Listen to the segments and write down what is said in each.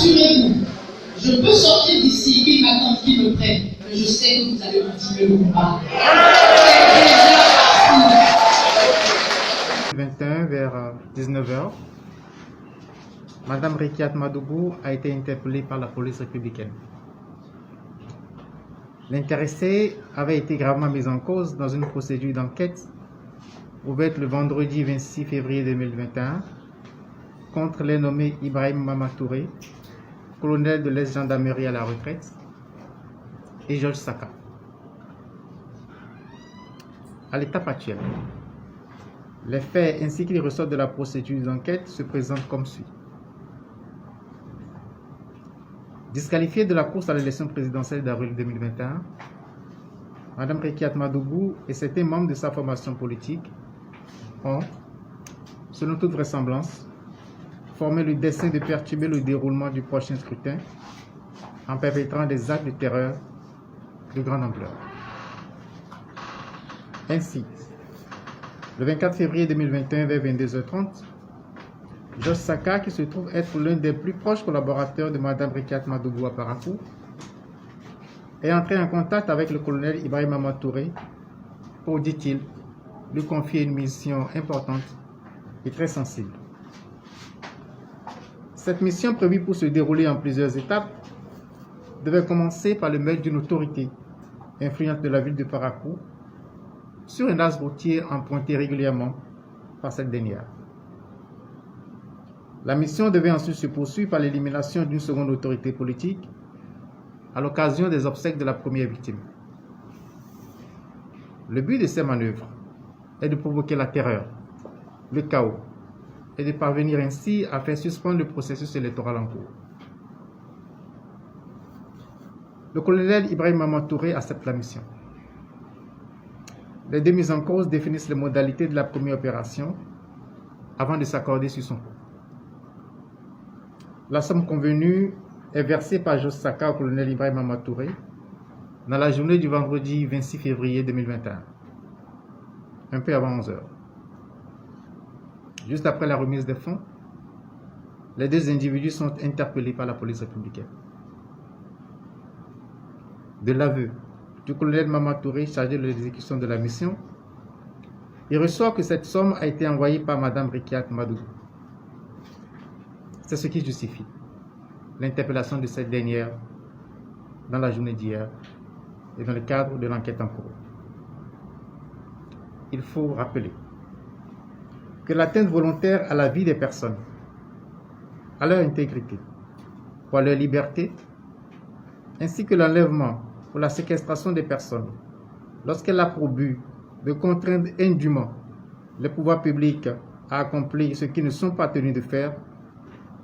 rassurez-vous, je peux sortir d'ici, qu'il m'attend, qu'il me prenne, mais je sais que vous allez continuer le combat. 21 vers 19h, Madame Rekiat Madougou a été interpellée par la police républicaine. L'intéressée avait été gravement mise en cause dans une procédure d'enquête ouverte le vendredi 26 février 2021 contre les nommés Ibrahim Mamatouré, colonel de l'ex-gendarmerie à la retraite, et Georges Saka. À l'étape actuelle, les faits ainsi qu'ils ressortent de la procédure d'enquête se présentent comme suit. Disqualifiée de la course à l'élection présidentielle d'avril 2021, Mme Rekiat Madougou et certains membres de sa formation politique ont, selon toute vraisemblance, formé le dessein de perturber le déroulement du prochain scrutin en perpétrant des actes de terreur de grande ampleur. Ainsi, le 24 février 2021 vers 22h30, Georges Saka, qui se trouve être l'un des plus proches collaborateurs de Mme Rekiat Madougou à Parakou, est entré en contact avec le colonel Ibrahim Mamatouré pour, dit-il, lui confier une mission importante et très sensible. Cette mission, prévue pour se dérouler en plusieurs étapes, devait commencer par le meurtre d'une autorité influente de la ville de Parakou sur un axe routier emprunté régulièrement par cette dernière. La mission devait ensuite se poursuivre par l'élimination d'une seconde autorité politique à l'occasion des obsèques de la première victime. Le but de ces manœuvres est de provoquer la terreur, le chaos, et de parvenir ainsi à faire suspendre le processus électoral en cours. Le colonel Ibrahim Mamatouré accepte la mission. Les deux mises en cause définissent les modalités de la première opération avant de s'accorder sur son coût. La somme convenue est versée par Georges Saka au colonel Ibrahim Mamatouré dans la journée du vendredi 26 février 2021, un peu avant 11h. Juste après la remise des fonds, les deux individus sont interpellés par la police républicaine. De l'aveu du colonel Mamatouré chargé de l'exécution de la mission, il ressort que cette somme a été envoyée par Mme Rekiat Madougou. C'est ce qui justifie l'interpellation de cette dernière dans la journée d'hier et dans le cadre de l'enquête en cours. Il faut rappeler que l'atteinte volontaire à la vie des personnes, à leur intégrité ou à leur liberté, ainsi que l'enlèvement ou la séquestration des personnes, lorsqu'elle a pour but de contraindre indûment les pouvoirs publics à accomplir ce qu'ils ne sont pas tenus de faire,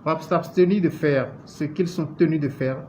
ou à s'abstenir de faire ce qu'ils sont tenus de faire,